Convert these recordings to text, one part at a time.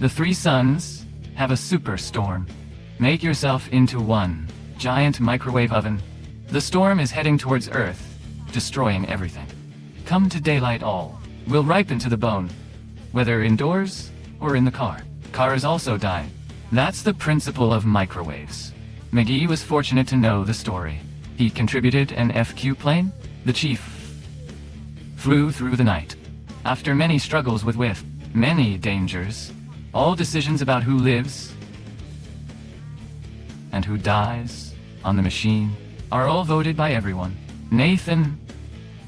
The three suns have a superstorm. Make yourself into one giant microwave oven. The storm is heading towards Earth, destroying everything. Come to daylight all will ripen to the bone, whether indoors or in the car. Cars also die. That's the principle of microwaves. McGee was fortunate to know the story. He contributed an FQ plane. The chief flew through the night. After many struggles with many dangers, all decisions about who lives and who dies on the machine are all voted by everyone. Nathan,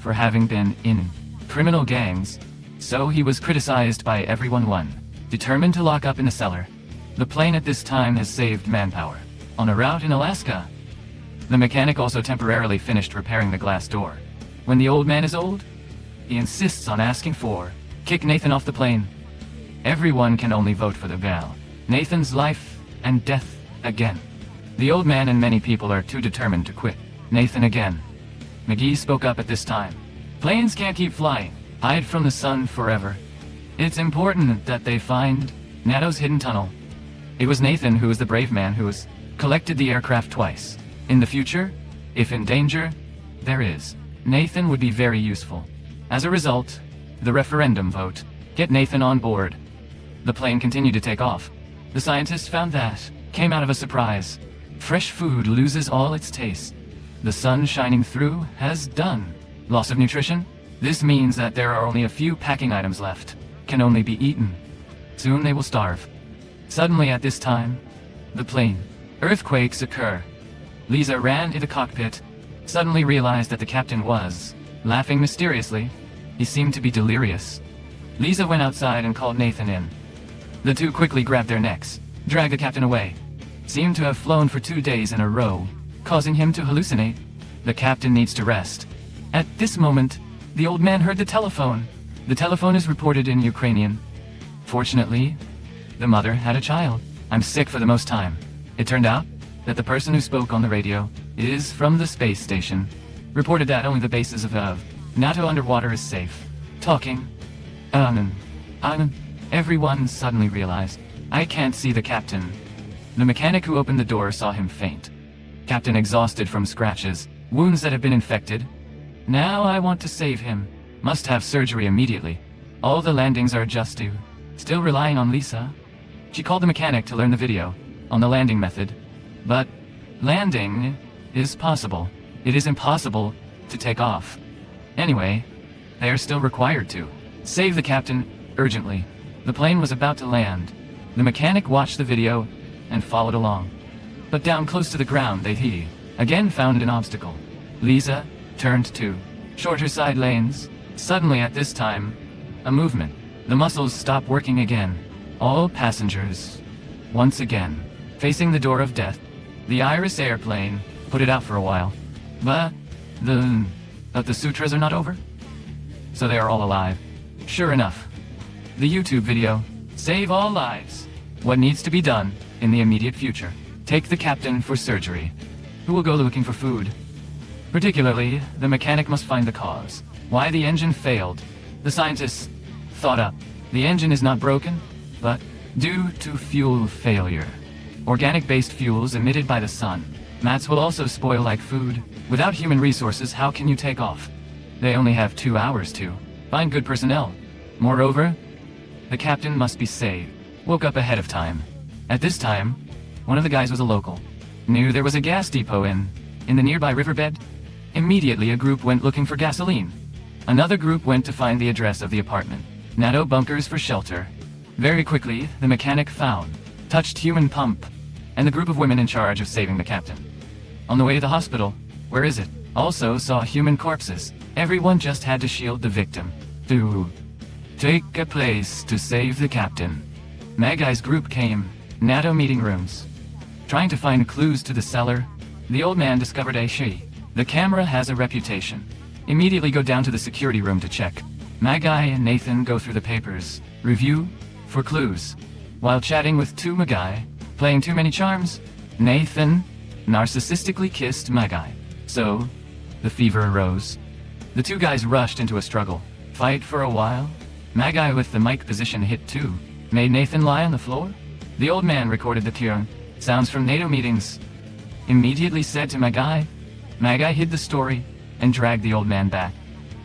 for having been in criminal gangs, so he was criticized by everyone. Determined to lock up in the cellar. The plane at this time has saved manpower. On a route in Alaska, the mechanic also temporarily finished repairing the glass door. When the old man is old, he insists on asking for kick Nathan off the plane. Everyone can only vote for the gal. Nathan's life and death again. The old man and many people are too determined to quit. Nathan again. McGee spoke up at this time. Planes can't keep flying. Hide from the sun forever. It's important that they find NATO's hidden tunnel. It was Nathan who was the brave man who has collected the aircraft twice. In the future, if in danger, there is. Nathan would be very useful. As a result, the referendum vote. Get Nathan on board. The plane continued to take off. The scientists found that came out of a surprise. Fresh food loses all its taste. The sun shining through has done. Loss of nutrition? This means that there are only a few packing items left. Can only be eaten. Soon they will starve. Suddenly at this time, the plane. Earthquakes occur. Lisa ran to the cockpit, suddenly realized that the captain was laughing mysteriously. He seemed to be delirious. Lisa went outside and called Nathan in. The two quickly grabbed their necks, dragged the captain away. Seemed to have flown for 2 days in a row, causing him to hallucinate. The captain needs to rest. At this moment, the old man heard the telephone. The telephone is reported in Ukrainian. Fortunately, the mother had a child. I'm sick for the most time. It turned out that the person who spoke on the radio is from the space station. Reported that only the bases of NATO underwater is safe. Talking. Everyone suddenly realized, I can't see the captain. The mechanic who opened the door saw him faint. Captain exhausted from scratches, wounds that have been infected. Now I want to save him. Must have surgery immediately. All the landings are just due. Still relying on Lisa. She called the mechanic to learn the video on the landing method. But landing is possible. It is impossible to take off. Anyway, they are still required to save the captain urgently. The plane was about to land. The mechanic watched the video and followed along. But down close to the ground he again found an obstacle. Lisa turned to shorter side lanes. Suddenly at this time, a movement. The muscles stopped working again. All passengers, once again, facing the door of death. The Iris airplane put it out for a while. But the sutras are not over? So they are all alive. Sure enough. The YouTube video, Save All Lives. What needs to be done in the immediate future? Take the captain for surgery. Who will go looking for food? Particularly, the mechanic must find the cause. Why the engine failed. The scientists thought up. The engine is not broken, but due to fuel failure. Organic-based fuels emitted by the sun. Mats will also spoil like food. Without human resources, how can you take off? They only have 2 hours to find good personnel. Moreover, the captain must be saved. Woke up ahead of time. At this time, one of the guys was a local. Knew there was a gas depot in the nearby riverbed. Immediately a group went looking for gasoline. Another group went to find the address of the apartment. NATO bunkers for shelter. Very quickly, the mechanic found touched human pump, and the group of women in charge of saving the captain. On the way to the hospital, where is it? Also saw human corpses. Everyone just had to shield the victim. To take a place to save the captain. Magai's group came. NATO meeting rooms. Trying to find clues to the cellar. The old man discovered a she. The camera has a reputation. Immediately go down to the security room to check. Magai and Nathan go through the papers. Review for clues. While chatting with Magai, playing too many charms, Nathan narcissistically kissed Magai. So, the fever arose. The two guys rushed into a struggle. Fight for a while. Magai with the mic position hit made Nathan lie on the floor? The old man recorded the tune, sounds from NATO meetings. Immediately said to Magai. Magai hid the story and dragged the old man back.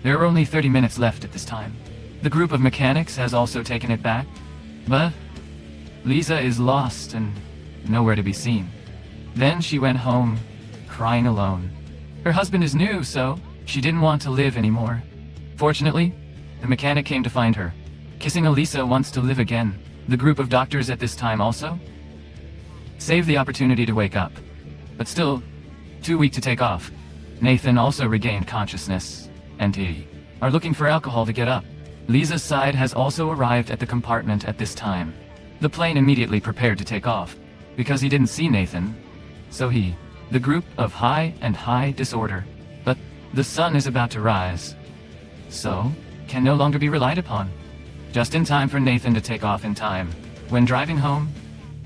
There are only 30 minutes left at this time. The group of mechanics has also taken it back, but Lisa is lost and nowhere to be seen. Then she went home, crying alone. Her husband is new, so she didn't want to live anymore. Fortunately, the mechanic came to find her. Kissing Elisa wants to live again. The group of doctors at this time also saved the opportunity to wake up, but still too weak to take off. Nathan also regained consciousness, and he are looking for alcohol to get up. Lisa's side has also arrived at the compartment at this time. The plane immediately prepared to take off, because he didn't see Nathan, so the group of high disorder. But the sun is about to rise, so can no longer be relied upon. Just in time for Nathan to take off in time. When driving home,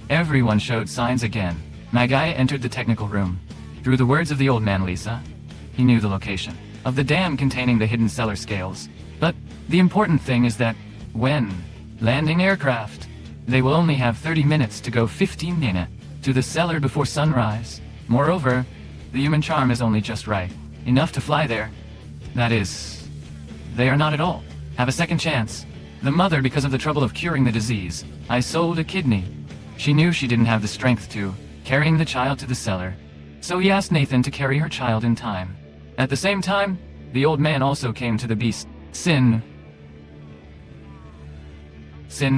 everyone showed signs again. Magai entered the technical room. Through the words of the old man Lisa, he knew the location of the dam containing the hidden cellar scales. But the important thing is that when landing aircraft, they will only have 30 minutes to go 15 minutes to the cellar before sunrise. Moreover, the human charm is only just right, enough to fly there. That is, they are not at all. Have a second chance. The mother, because of the trouble of curing the disease, I sold a kidney. She knew she didn't have the strength to carrying the child to the cellar, so he asked Nathan to carry her child in time. At the same time, the old man also came to the beast. Sin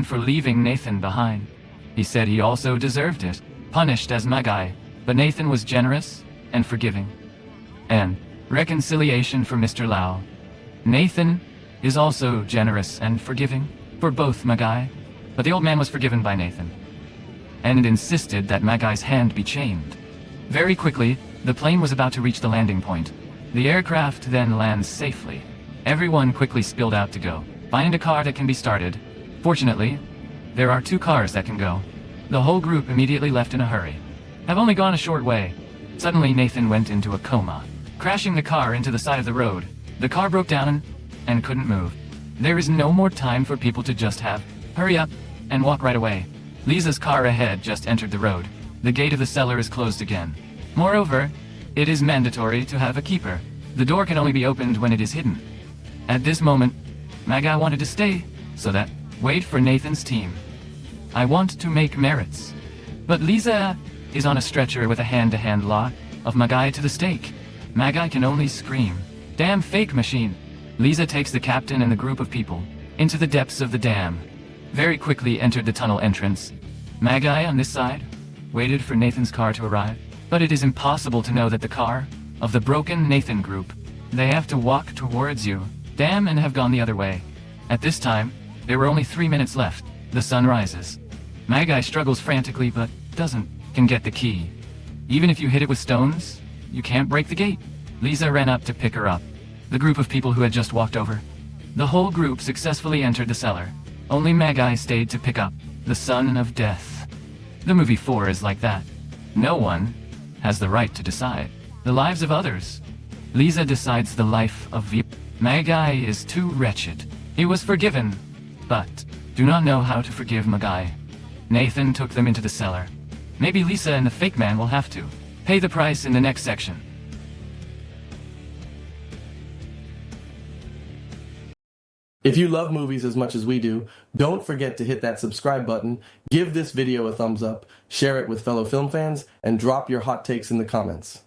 for leaving Nathan behind. He said he also deserved it, punished as Magai, but Nathan was generous and forgiving. And reconciliation for Mr. Lau. Nathan is also generous and forgiving for both Magai, but the old man was forgiven by Nathan, and insisted that Magai's hand be chained. Very quickly, the plane was about to reach the landing point. The aircraft then lands safely. Everyone quickly spilled out to go find a car that can be started. Fortunately, there are 2 cars that can go. The whole group immediately left in a hurry. Have only gone a short way. Suddenly Nathan went into a coma, crashing the car into the side of the road. The car broke down and couldn't move. There is no more time for people to just hurry up and walk right away. Lisa's car ahead just entered the road. The gate of the cellar is closed again. Moreover, it is mandatory to have a keeper. The door can only be opened when it is hidden. At this moment, Magai wanted to stay, so that wait for Nathan's team. I want to make merits. But Lisa is on a stretcher with a hand-to-hand lock of Magai to the stake. Magai can only scream. Damn fake machine. Lisa takes the captain and the group of people into the depths of the dam. Very quickly entered the tunnel entrance. Magai on this side waited for Nathan's car to arrive, but it is impossible to know that the car of the broken Nathan group. They have to walk towards you, damn, and have gone the other way. At this time, there were only 3 minutes left. The sun rises. Magai struggles frantically but can get the key. Even if you hit it with stones, you can't break the gate. Lisa ran up to pick her up. The group of people who had just walked over. The whole group successfully entered the cellar. Only Magai stayed to pick up the son of death. The movie 4 is like that. No one has the right to decide the lives of others. Lisa decides the life of Magai is too wretched. He was forgiven, but do not know how to forgive Magai. Nathan took them into the cellar. Maybe Lisa and the fake man will have to pay the price in the next section. If you love movies as much as we do, don't forget to hit that subscribe button, give this video a thumbs up, share it with fellow film fans, and drop your hot takes in the comments.